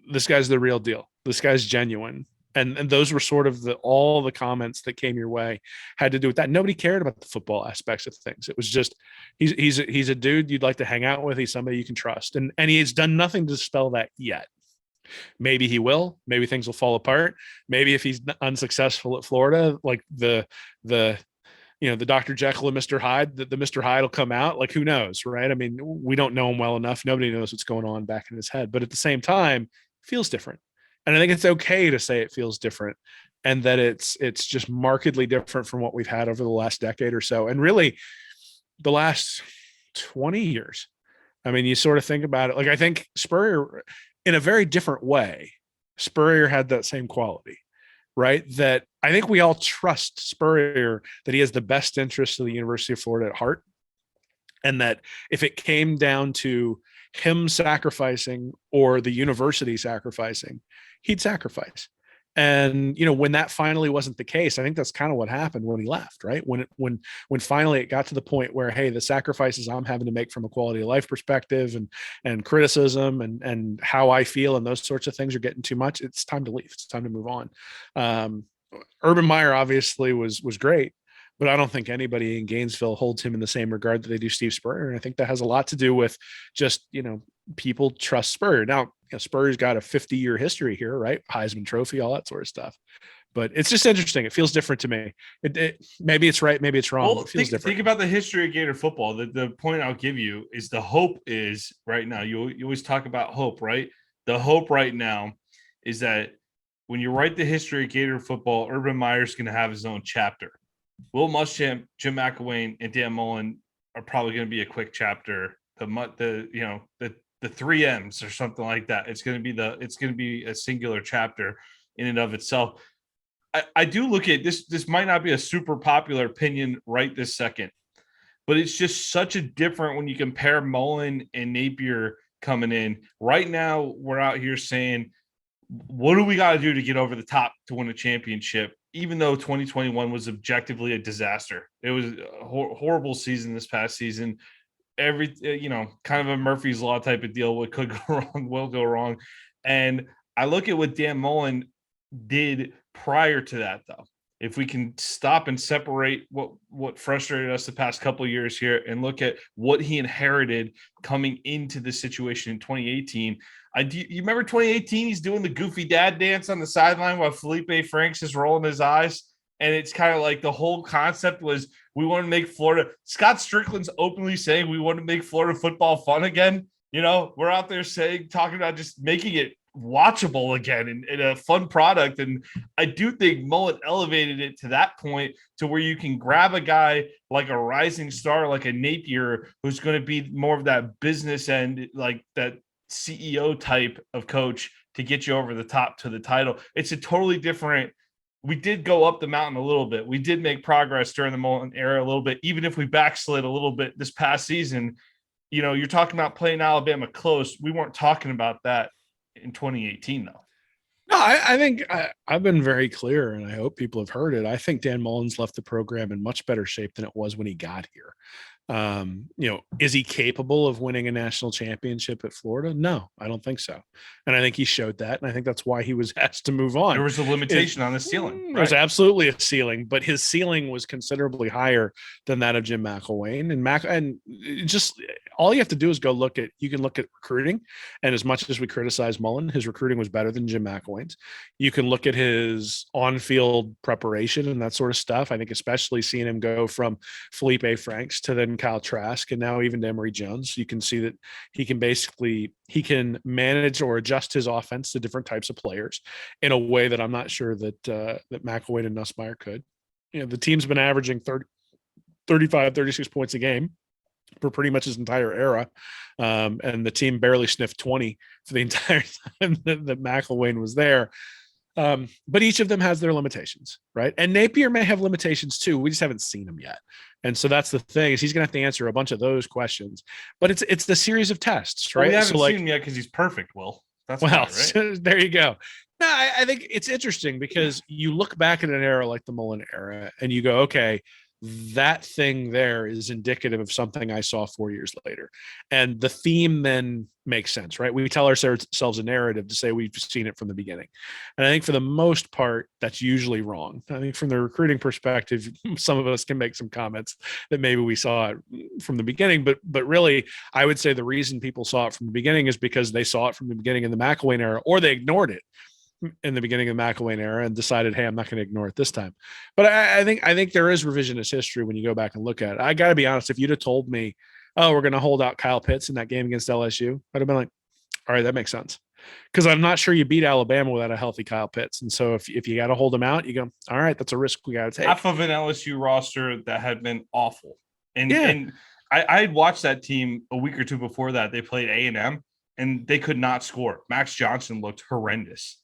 this guy's the real deal. This guy's genuine. And those were sort of all the comments that came your way had to do with that. Nobody cared about the football aspects of things. It was just, he's a dude you'd like to hang out with. He's somebody you can trust. And he's done nothing to dispel that yet. Maybe he will. Maybe things will fall apart. Maybe if he's unsuccessful at Florida, like the Dr. Jekyll and Mr. Hyde, the Mr. Hyde will come out. Like, who knows, right? I mean, we don't know him well enough. Nobody knows what's going on back in his head. But at the same time, it feels different. And I think it's okay to say it feels different, and that it's just markedly different from what we've had over the last decade or so. And really the last 20 years. I mean, you sort of think about it. Like, I think Spurrier, in a very different way, Spurrier had that same quality, right? That I think we all trust Spurrier, that he has the best interest of the University of Florida at heart. And that if it came down to him sacrificing or the university sacrificing, he'd sacrifice. And, when that finally wasn't the case, I think that's kind of what happened when he left, right? When finally it got to the point where, hey, the sacrifices I'm having to make from a quality of life perspective and criticism and how I feel and those sorts of things are getting too much. It's time to leave. It's time to move on. Urban Meyer obviously was great, but I don't think anybody in Gainesville holds him in the same regard that they do Steve Spurrier. And I think that has a lot to do with just, people trust Spurrier. Now, Spurrier's got a 50-year history here, right? Heisman Trophy, all that sort of stuff. But it's just interesting. It feels different to me. Maybe it's right, maybe it's wrong. Well, it feels different. Think about the history of Gator football. The point I'll give you is the hope is right now. You always talk about hope, right? The hope right now is that when you write the history of Gator football, Urban Meyer's going to have his own chapter. Will Muschamp, Jim McElwain, and Dan Mullen are probably going to be a quick chapter. The 3 M's or something like that. It's going to be a singular chapter in and of itself. I do look at this. This might not be a super popular opinion right this second, but it's just such a different when you compare Mullen and Napier coming in. Right now, we're out here saying, what do we got to do to get over the top to win a championship? Even though 2021 was objectively a disaster. It was a horrible season this past season. every, kind of a Murphy's Law type of deal. What could go wrong will go wrong. And I look at what Dan Mullen did prior to that, though. If we can stop and separate what frustrated us the past couple of years here and look at what he inherited coming into the situation in 2018. You remember 2018? He's doing the goofy dad dance on the sideline while Felipe Franks is rolling his eyes. And it's kind of like the whole concept was we want to make Florida. Scott Strickland's openly saying we want to make Florida football fun again. We're out there talking about just making it watchable again and a fun product. And I do think Mullen elevated it to that point to where you can grab a guy like a rising star, like a Napier, who's going to be more of that business end, like that CEO type of coach to get you over the top to the title. It's a totally different. We did go up the mountain a little bit. We did make progress during the Mullen era a little bit, even if we backslid a little bit this past season. You're talking about playing Alabama close. We weren't talking about that in 2018, though. No, I think I've been very clear, and I hope people have heard it. I think Dan Mullen's left the program in much better shape than it was when he got here. Is he capable of winning a national championship at Florida? No, I don't think so. And I think he showed that. And I think that's why he was asked to move on. There was a limitation on the ceiling. Right? There's absolutely a ceiling, but his ceiling was considerably higher than that of Jim McElwain. And just all you have to do is you can look at recruiting. And as much as we criticize Mullen, his recruiting was better than Jim McElwain's. You can look at his on-field preparation and that sort of stuff. I think especially seeing him go from Felipe Franks to then Kyle Trask and now even to Emory Jones, you can see that he can manage or adjust his offense to different types of players in a way that I'm not sure that McElwain and Nussmeier could. The team's been averaging 35, 36 points a game for pretty much his entire era. And the team barely sniffed 20 for the entire time that McElwain was there. But each of them has their limitations, right? And Napier may have limitations too. We just haven't seen them yet. And so that's the thing, is he's going to have to answer a bunch of those questions. But it's the series of tests, right? Well, we haven't seen him yet because he's perfect, Will. That's right. So there you go. No, I think it's interesting because you look back at an era like the Mullen era and you go, okay, that thing there is indicative of something I saw 4 years later. And the theme then makes sense, right? We tell ourselves a narrative to say we've seen it from the beginning. And I think for the most part, that's usually wrong. I think from the recruiting perspective, some of us can make some comments that maybe we saw it from the beginning, but really I would say the reason people saw it from the beginning is because they saw it from the beginning in the McElwain era, or they ignored it in the beginning of the McElwain era and decided, hey, I'm not going to ignore it this time. But I think there is revisionist history when you go back and look at it. I got to be honest, if you'd have told me, oh, we're going to hold out Kyle Pitts in that game against LSU, I'd have been like, all right, that makes sense. Because I'm not sure you beat Alabama without a healthy Kyle Pitts. And so if you got to hold him out, you go, all right, that's a risk we got to take. Half of an LSU roster that had been awful. And I had watched that team a week or two before that. They played A&M and they could not score. Max Johnson looked horrendous.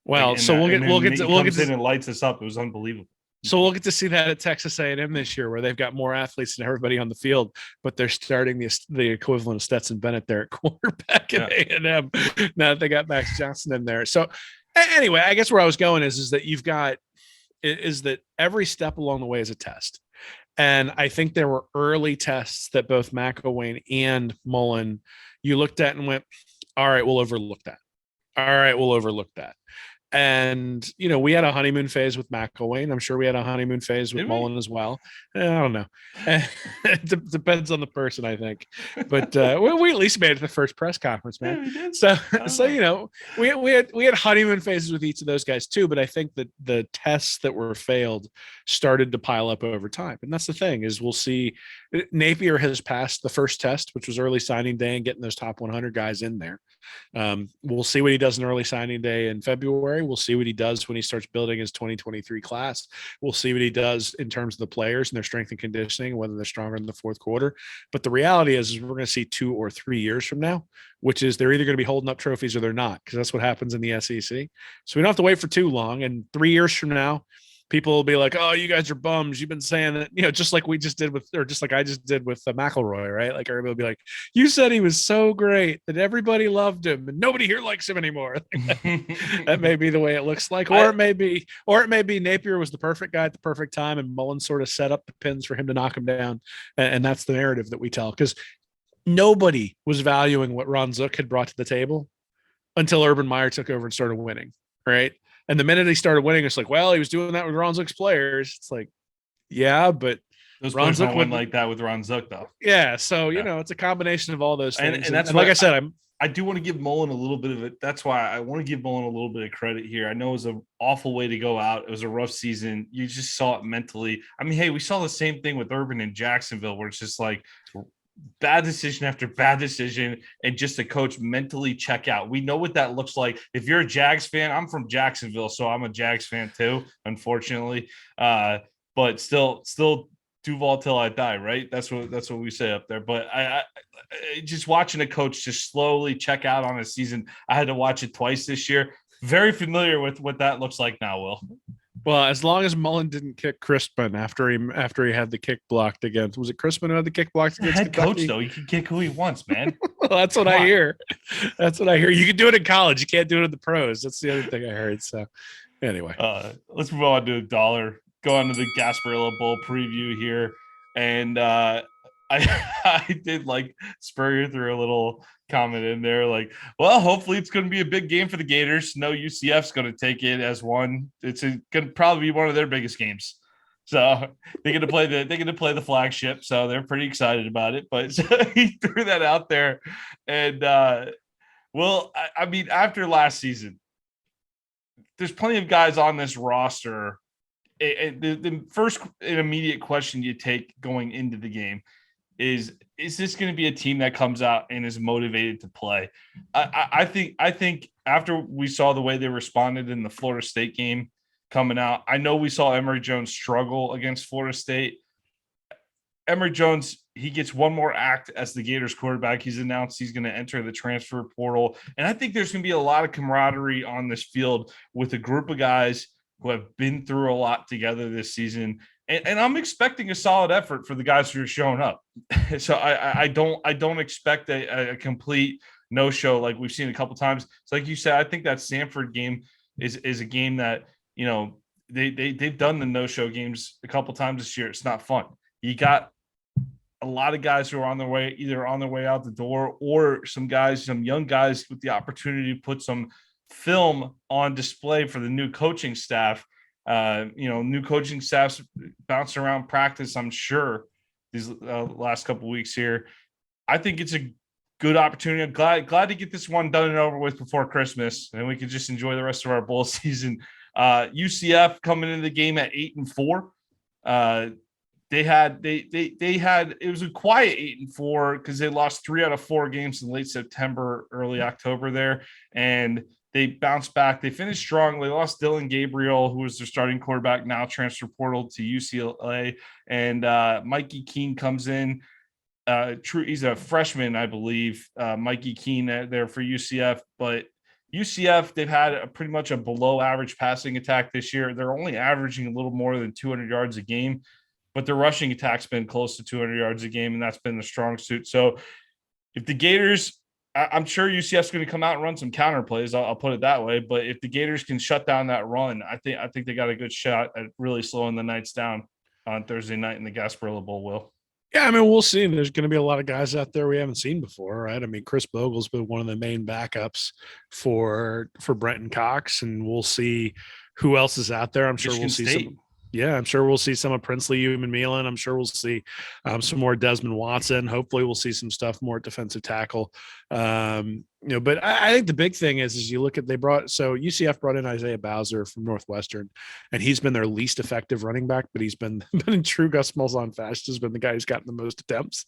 Well, so we'll get in and lights us up. It was unbelievable. So we'll get to see that at Texas A&M this year, where they've got more athletes than everybody on the field, but they're starting the equivalent of Stetson Bennett there at quarterback at A&M. Now that they got Max Johnson in there. So anyway, I guess where I was going is that every step along the way is a test. And I think there were early tests that both McElwain and Mullen, you looked at and went, all right, we'll overlook that. All right, we'll overlook that. And, we had a honeymoon phase with McElwain. I'm sure we had a honeymoon phase with Mullen as well. I don't know. It depends on the person, I think. But we at least made it to the first press conference, man. Yeah, we had honeymoon phases with each of those guys too. But I think that the tests that were failed started to pile up over time. And that's the thing, is we'll see Napier has passed the first test, which was early signing day and getting those top 100 guys in there. We'll see what he does in early signing day in February. We'll see what he does when he starts building his 2023 class. We'll see what he does in terms of the players and their strength and conditioning, whether they're stronger in the fourth quarter. But the reality is we're going to see 2 or 3 years from now, which is they're either going to be holding up trophies or they're not, because that's what happens in the SEC. So we don't have to wait for too long. And 3 years from now, people will be like, oh, you guys are bums. You've been saying that, just like I just did with McElroy, right? Like everybody will be like, you said he was so great that everybody loved him and nobody here likes him anymore. That may be the way it looks like, or it may be Napier was the perfect guy at the perfect time and Mullen sort of set up the pins for him to knock him down. And that's the narrative that we tell. Because Nobody was valuing what Ron Zook had brought to the table until Urban Meyer took over and started winning, right? And the minute he started winning, it's like, well, he was doing that with Ron Zook's players. It's like, yeah, but Those Ron players Zook don't win like that with Ron Zook, though. yeah. So, Yeah. it's a combination of all those things. And that's like I said, I do want to give Mullen a little bit of it. That's why I want to give Mullen a little bit of credit here. I know it was an awful way to go out. It was a rough season. You just saw it mentally. I mean, hey, we saw the same thing with Urban in Jacksonville, where it's just like bad decision after bad decision, and just the coach mentally check out. We know what that looks like. If you're a Jags fan, I'm from Jacksonville, so I'm a Jags fan too, unfortunately. But still Duval till I die, right? That's what we say up there. But I just watching a coach just slowly check out on a season. I had to watch it twice this year. Very familiar with what that looks like now, Will. Well, as long as Mullen didn't kick Crispin after he had the kick blocked against, was it Crispin who had the kick blocked against Head coach though? He can kick who he wants, man. Well, that's what I hear. That's what I hear. You can do it in college. You can't do it in the pros. That's the other thing I heard. So anyway, let's move on to a dollar. Go on to the Gasparilla Bowl preview here, and I did like Spurrier threw a little comment in there, like, well, hopefully it's going to be a big game for the Gators. No, UCF's going to take it as one. It's going to probably be one of their biggest games. So they're going to play the flagship. So they're pretty excited about it. But he threw that out there, and well, I mean, after last season, there's plenty of guys on this roster. The first and immediate question you take going into the game is this going to be a team that comes out and is motivated to play? I think after we saw the way they responded in the Florida State game coming out, I know we saw Emory Jones struggle against Florida State. Emory Jones, he gets one more act as the Gators quarterback. He's announced he's going to enter the transfer portal. And I think there's going to be a lot of camaraderie on this field with a group of guys who have been through a lot together this season. And I'm expecting a solid effort for the guys who are showing up. So I don't expect a complete no-show like we've seen a couple times. So like you said, I think that Sanford game is a game that, they've done the no-show games a couple times this year. It's not fun. You got a lot of guys who are either on their way out the door, or some young guys with the opportunity to put some film on display for the new coaching staff. New coaching staffs bouncing around practice, I'm sure, these last couple of weeks here. I think it's a good opportunity. I'm glad to get this one done and over with before Christmas, and we can just enjoy the rest of our bowl season. UCF coming into the game at 8-4. It was a quiet 8-4 because they lost 3 out of 4 games in late September, early October there, and they bounced back. They finished strong. They lost Dylan Gabriel, who was their starting quarterback, now transfer portal to UCLA, and Mikey Keene comes in. He's a freshman, I believe. Mikey Keene there for UCF, but UCF, they've had pretty much a below average passing attack this year. They're only averaging a little more than 200 yards a game, but their rushing attack's been close to 200 yards a game, and that's been the strong suit. So if the Gators, I'm sure UCF's going to come out and run some counter plays. I'll put it that way. But if the Gators can shut down that run, I think they got a good shot at really slowing the Knights down on Thursday night in the Gasparilla Bowl, Will. Yeah, I mean, we'll see. There's going to be a lot of guys out there we haven't seen before, right? I mean, Chris Bogle's been one of the main backups for Brenton Cox, and we'll see who else is out there. I'm sure we'll see some. Yeah, I'm sure we'll see some of Princely, Human Mullen. I'm sure we'll see some more Desmond Watson. Hopefully, we'll see some stuff more at defensive tackle. But I think the big thing is you look at UCF brought in Isaiah Bowser from Northwestern, and he's been their least effective running back, but he's been in true Gus Malzahn fashion, has been the guy who's gotten the most attempts.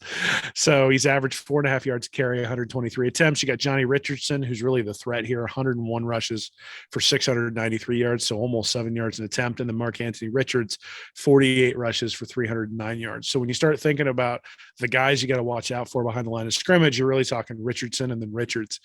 So he's averaged 4.5 yards a carry, 123 attempts. You got Johnny Richardson, who's really the threat here, 101 rushes for 693 yards, so almost 7 yards an attempt. And then Mark Anthony Richards, 48 rushes for 309 yards. So when you start thinking about the guys you got to watch out for behind the line of scrimmage, you're really talking Richardson and then Richards.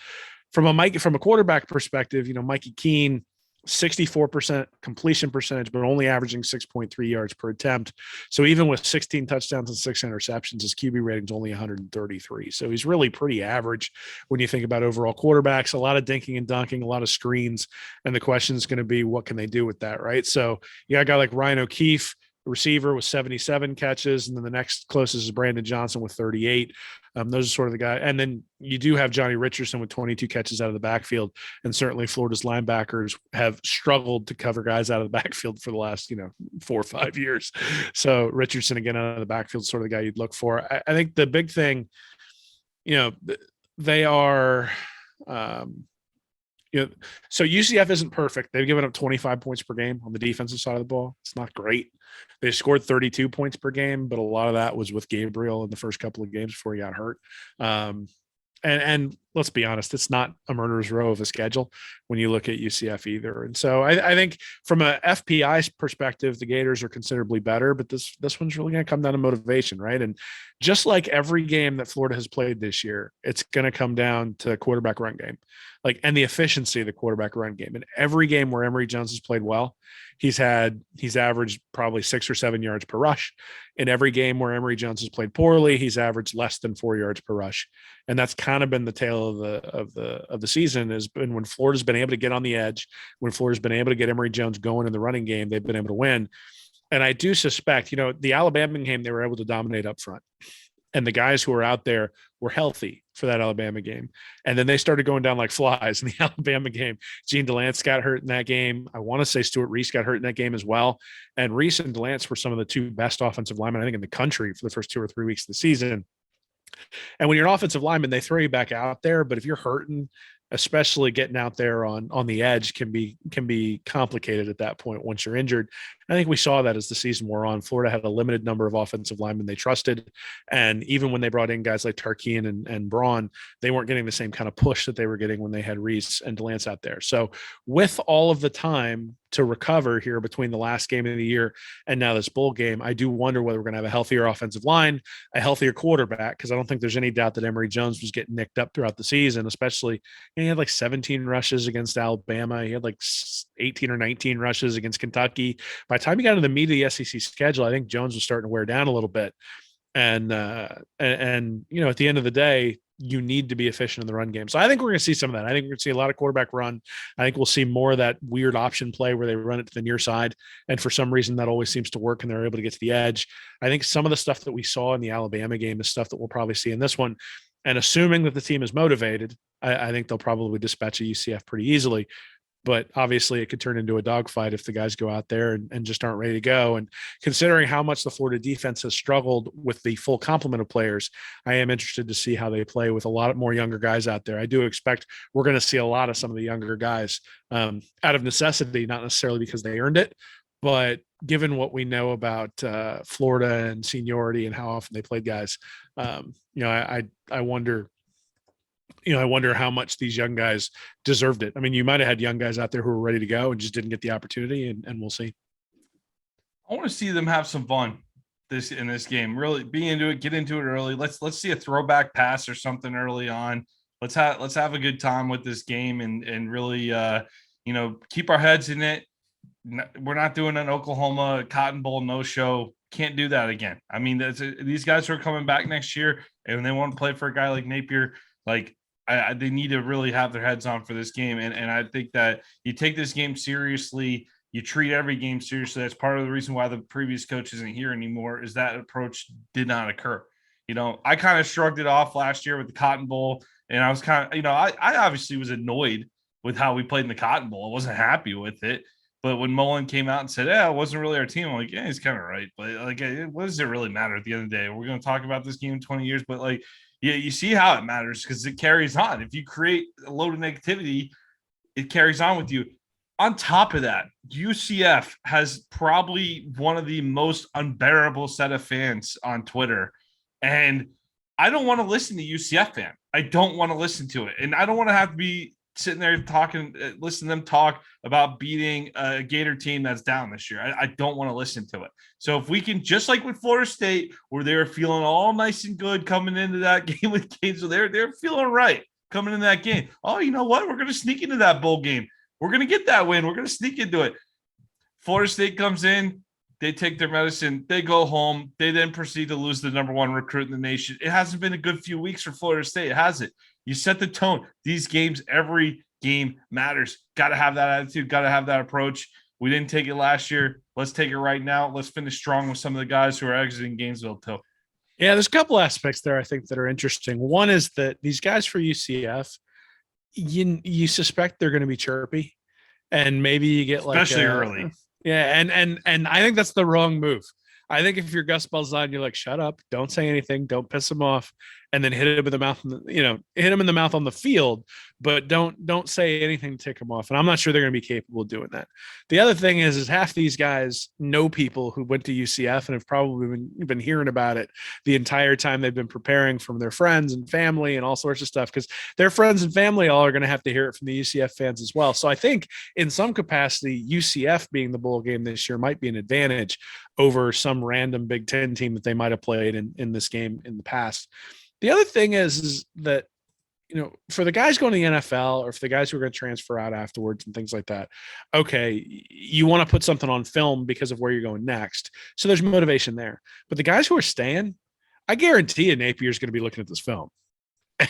From a quarterback perspective, Mikey Keene, 64% completion percentage, but only averaging 6.3 yards per attempt. So even with 16 touchdowns and 6 interceptions, his QB rating's only 133. So he's really pretty average when you think about overall quarterbacks. A lot of dinking and dunking, a lot of screens, and the question is going to be, what can they do with that, right? So you got a guy like Ryan O'Keefe, receiver with 77 catches, and then the next closest is Brandon Johnson with 38. Those are sort of the guys. And then you do have Johnny Richardson with 22 catches out of the backfield. And certainly Florida's linebackers have struggled to cover guys out of the backfield for the last, 4 or 5 years. So Richardson again out of the backfield is sort of the guy you'd look for. I think the big thing, they are, so UCF isn't perfect. They've given up 25 points per game on the defensive side of the ball. It's not great. They scored 32 points per game, but a lot of that was with Gabriel in the first couple of games before he got hurt. And let's be honest, it's not a murderer's row of a schedule when you look at UCF either. And so I think from a FPI perspective, the Gators are considerably better, but this one's really going to come down to motivation, right? And just like every game that Florida has played this year, it's going to come down to quarterback run game, and the efficiency of the quarterback run game. And every game where Emory Jones has played well, he's averaged probably 6 or 7 yards per rush. In every game where Emory Jones has played poorly, he's averaged less than 4 yards per rush. And that's kind of been the tale of the season, has been when Florida's been able to get on the edge, when Florida's been able to get Emory Jones going in the running game, they've been able to win. And I do suspect, the Alabama game, they were able to dominate up front. And the guys who were out there were healthy for that Alabama game. And then they started going down like flies in the Alabama game. Gene DeLance got hurt in that game. I want to say Stuart Reese got hurt in that game as well. And Reese and DeLance were some of the two best offensive linemen, I think, in the country for the first 2 or 3 weeks of the season. And when you're an offensive lineman, they throw you back out there. But if you're hurting, especially getting out there on the edge can be complicated at that point once you're injured. I think we saw that as the season wore on. Florida had a limited number of offensive linemen they trusted. And even when they brought in guys like Tarkian and Braun, they weren't getting the same kind of push that they were getting when they had Reese and DeLance out there. So with all of the time to recover here between the last game of the year and now this bowl game, I do wonder whether we're going to have a healthier offensive line, a healthier quarterback, because I don't think there's any doubt that Emory Jones was getting nicked up throughout the season, especially he had like 17 rushes against Alabama. He had like 18 or 19 rushes against Kentucky. By the time he got into the meat of the SEC schedule, I think Jones was starting to wear down a little bit. And at the end of the day, you need to be efficient in the run game. So I think we're going to see some of that. I think we're going to see a lot of quarterback run. I think we'll see more of that weird option play where they run it to the near side. And for some reason that always seems to work and they're able to get to the edge. I think some of the stuff that we saw in the Alabama game is stuff that we'll probably see in this one. And assuming that the team is motivated, I think they'll probably dispatch a UCF pretty easily. But obviously it could turn into a dogfight if the guys go out there and just aren't ready to go. And considering how much the Florida defense has struggled with the full complement of players, I am interested to see how they play with a lot more younger guys out there. I do expect we're going to see a lot of some of the younger guys out of necessity, not necessarily because they earned it, but given what we know about Florida and seniority and how often they played guys, I wonder. I wonder how much these young guys deserved it. I mean, you might have had young guys out there who were ready to go and just didn't get the opportunity, and we'll see. I want to see them have some fun in this game. Really be into it, get into it early. Let's see a throwback pass or something early on. Let's have a good time with this game and really keep our heads in it. We're not doing an Oklahoma Cotton Bowl no-show. Can't do that again. I mean, these guys are coming back next year, and they want to play for a guy like Napier. They need to really have their heads on for this game. And I think that you take this game seriously, you treat every game seriously. That's part of the reason why the previous coach isn't here anymore, is that approach did not occur. I kind of shrugged it off last year with the Cotton Bowl, and I was kind of, I obviously was annoyed with how we played in the Cotton Bowl. I wasn't happy with it. But when Mullen came out and said, it wasn't really our team, I'm like, yeah, he's kind of right. But what does it really matter at the end of the day? We're going to talk about this game in 20 years, but you see how it matters because it carries on. If you create a load of negativity, it carries on with you. On top of that, UCF has probably one of the most unbearable set of fans on Twitter. And I don't want to listen to UCF fan. I don't want to listen to it. And I don't want to have to be sitting there listen to them talk about beating a Gator team that's down this year. I don't want to listen to it. So if we can, just like with Florida State, where they were feeling all nice and good coming into that game with Gators, so they're feeling right coming into that game. Oh, you know what? We're going to sneak into that bowl game. We're going to get that win. We're going to sneak into it. Florida State comes in. They take their medicine. They go home. They then proceed to lose the number one recruit in the nation. It hasn't been a good few weeks for Florida State, has it? You set the tone. These games, every game matters. Got to have that attitude. Got to have that approach. We didn't take it last year. Let's take it right now. Let's finish strong with some of the guys who are exiting Gainesville too. Yeah, there's a couple aspects there I think that are interesting. One is that these guys for UCF, you suspect they're going to be chirpy, and maybe you get especially early. Yeah, and I think that's the wrong move. I think if you're Gus Malzahn, you're like, shut up, don't say anything, don't piss him off, and then hit him in the mouth. Hit him in the mouth on the field, but don't say anything to tick him off. And I'm not sure they're going to be capable of doing that. The other thing is half these guys know people who went to UCF and have probably been hearing about it the entire time they've been preparing from their friends and family and all sorts of stuff, because their friends and family all are going to have to hear it from the UCF fans as well. So I think in some capacity, UCF being the bowl game this year might be an advantage over some random Big Ten team that they might have played in this game in the past. The other thing is that, for the guys going to the NFL or for the guys who are going to transfer out afterwards and things like that, okay, you want to put something on film because of where you're going next. So there's motivation there. But the guys who are staying, I guarantee you Napier is going to be looking at this film.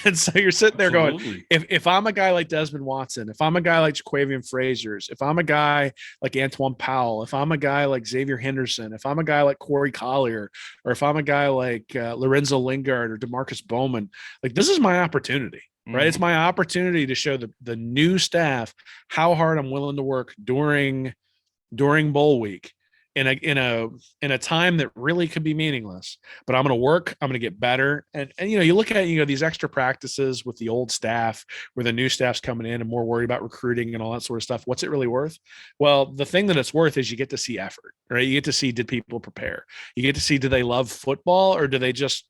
And so you're sitting there going, if I'm a guy like Desmond Watson, if I'm a guy like Jaquavian Frazier's, if I'm a guy like Antoine Powell, if I'm a guy like Xavier Henderson, if I'm a guy like Corey Collier, or if I'm a guy like Lorenzo Lingard or DeMarcus Bowman, like this is my opportunity, right? Mm-hmm. It's my opportunity to show the new staff how hard I'm willing to work during bowl week. In a time that really could be meaningless, but I'm going to work. I'm going to get better. And you look at these extra practices with the old staff, where the new staff's coming in and more worried about recruiting and all that sort of stuff. What's it really worth? Well, the thing that it's worth is you get to see effort, right? You get to see, did people prepare? You get to see, do they love football, or are they just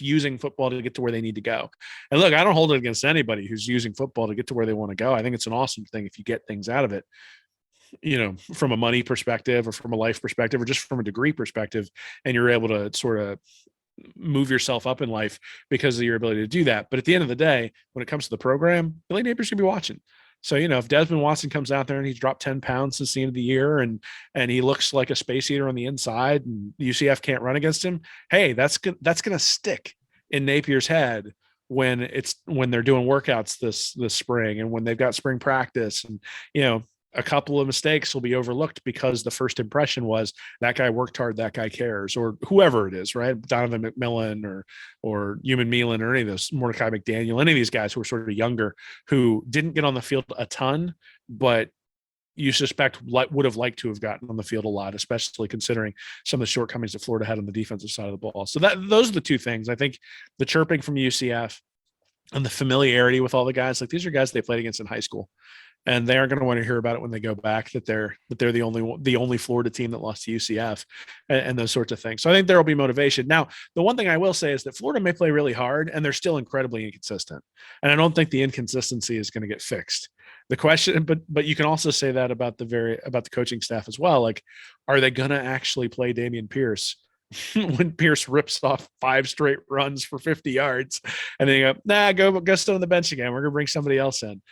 using football to get to where they need to go? And look, I don't hold it against anybody who's using football to get to where they want to go. I think it's an awesome thing if you get things out of it, from a money perspective or from a life perspective or just from a degree perspective, and you're able to sort of move yourself up in life because of your ability to do that. But at the end of the day, when it comes to the program, Billy Napier's going to be watching. So, if Desmond Watson comes out there and he's dropped 10 pounds since the end of the year and he looks like a space eater on the inside and UCF can't run against him, hey, that's going to stick in Napier's head when they're doing workouts this spring and when they've got spring practice. And, a couple of mistakes will be overlooked because the first impression was that guy worked hard, that guy cares, or whoever it is, right? Donovan McMillan or Human Meelan or any of those, Mordecai McDaniel, any of these guys who are sort of younger, who didn't get on the field a ton, but you suspect would have liked to have gotten on the field a lot, especially considering some of the shortcomings that Florida had on the defensive side of the ball. So those are the two things. I think the chirping from UCF and the familiarity with all the guys, like these are guys they played against in high school. And they aren't going to want to hear about it when they go back, that they're the only Florida team that lost to UCF and those sorts of things. So I think there will be motivation. Now, the one thing I will say is that Florida may play really hard and they're still incredibly inconsistent. And I don't think the inconsistency is going to get fixed. The question, but you can also say that about the coaching staff as well. Like, are they going to actually play Dameon Pierce when Pierce rips off 5 straight runs for 50 yards and then you go, go sit on the bench again. We're going to bring somebody else in.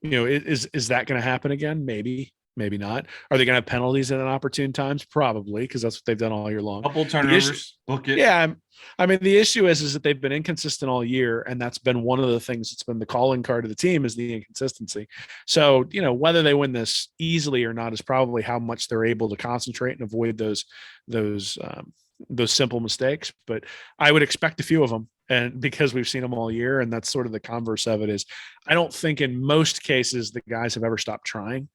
Is that going to happen again? Maybe not. Are they going to have penalties at inopportune times? Probably, because that's what they've done all year long. Couple turnovers. Book it. Yeah. I mean, the issue is that they've been inconsistent all year, and that's been one of the things that's been the calling card of the team is the inconsistency. So, whether they win this easily or not is probably how much they're able to concentrate and avoid those simple mistakes. But I would expect a few of them. And because we've seen them all year, and that's sort of the converse of it is, I don't think in most cases the guys have ever stopped trying.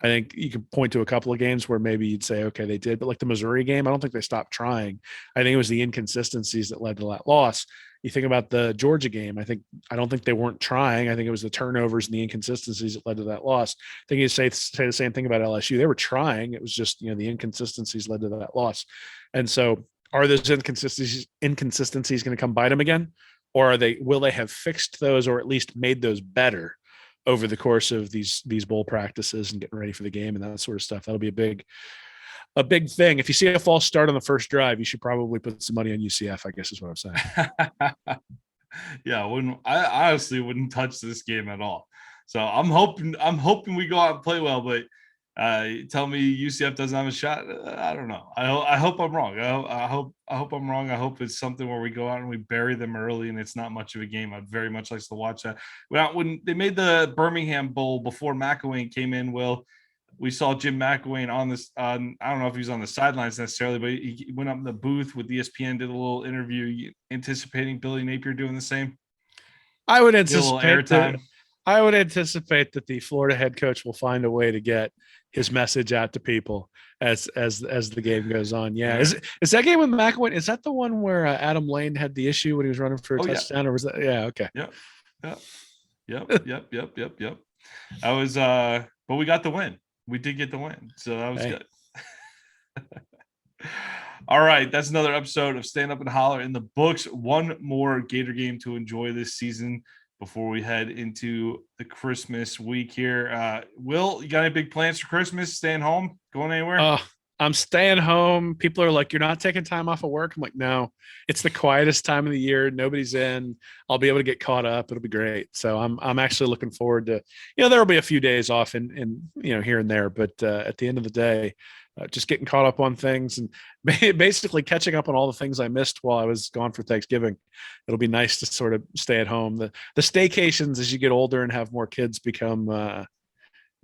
I think you can point to a couple of games where maybe you'd say, okay, they did, but like the Missouri game, I don't think they stopped trying. I think it was the inconsistencies that led to that loss. You think about the Georgia game, I don't think they weren't trying. I think it was the turnovers and the inconsistencies that led to that loss. I think you say the same thing about LSU. They were trying. It was just, the inconsistencies led to that loss. And so are those inconsistencies going to come bite them again? Or will they have fixed those or at least made those better over the course of these bowl practices and getting ready for the game and that sort of stuff? That'll be a big thing. If you see a false start on the first drive, you should probably put some money on UCF, I guess is what I'm saying. Yeah, I honestly wouldn't touch this game at all. So I'm hoping we go out and play well, but tell me UCF doesn't have a shot. I don't know. I hope I'm wrong. I hope I'm wrong. I hope it's something where we go out and we bury them early and it's not much of a game. I'd very much like to watch that. When they made the Birmingham Bowl before McElwain came in, Will, we saw Jim McElwain on this. I don't know if he was on the sidelines necessarily, but he went up in the booth with ESPN, did a little interview. You anticipating Billy Napier doing the same? I would Get a little airtime. I would anticipate that the Florida head coach will find a way to get his message out to people as the game goes on. Yeah, is that game with McElwain? Is that the one where Adam Lane had the issue when he was running for a touchdown, or was that? Yeah, okay. Yep. I was, but we got the win. We did get the win, so that was good. All right, that's another episode of Stand Up and Holler in the books. One more Gator game to enjoy this season before we head into the Christmas week here. Will, you got any big plans for Christmas? Staying home? Going anywhere? I'm staying home. People are like, "You're not taking time off of work?" I'm like, "No, it's the quietest time of the year. Nobody's in. I'll be able to get caught up. It'll be great." So I'm actually looking forward to, there'll be a few days off in here and there, but at the end of the day, just getting caught up on things and basically catching up on all the things I missed while I was gone for Thanksgiving. It'll be nice to sort of stay at home. The staycations as you get older and have more kids become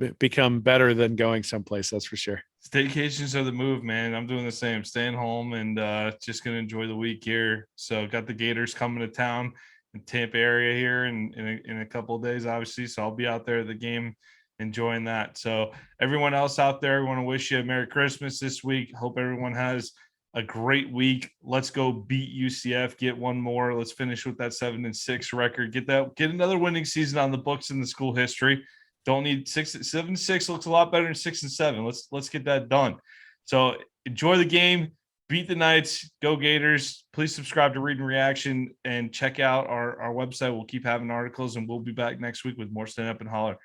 better than going someplace. That's for sure. Staycations are the move, man. I'm doing the same, staying home and just going to enjoy the week here. So got the Gators coming to town in Tampa area here in a couple of days, obviously. So I'll be out there at the game, enjoying that. So everyone else out there, we want to wish you a Merry Christmas this week. Hope everyone has a great week. Let's go beat UCF, get one more. Let's finish with that 7-6 record. Get another winning season on the books in the school history. Don't need 7-6 looks a lot better than 6-7. Let's get that done. So enjoy the game, beat the Knights, go Gators. Please subscribe to Read and Reaction and check out our website. We'll keep having articles, and we'll be back next week with more Stand Up and Holler.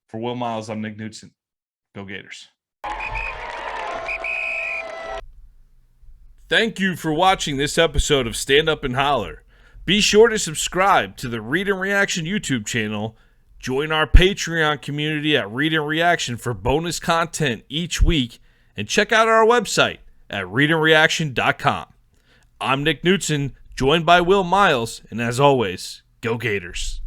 For Will Miles, I'm Nick Knudsen. Go Gators. Thank you for watching this episode of Stand Up and Holler. Be sure to subscribe to the Read and Reaction YouTube channel. Join our Patreon community at Read and Reaction for bonus content each week. And check out our website at readandreaction.com. I'm Nick Knudsen, joined by Will Miles. And as always, go Gators.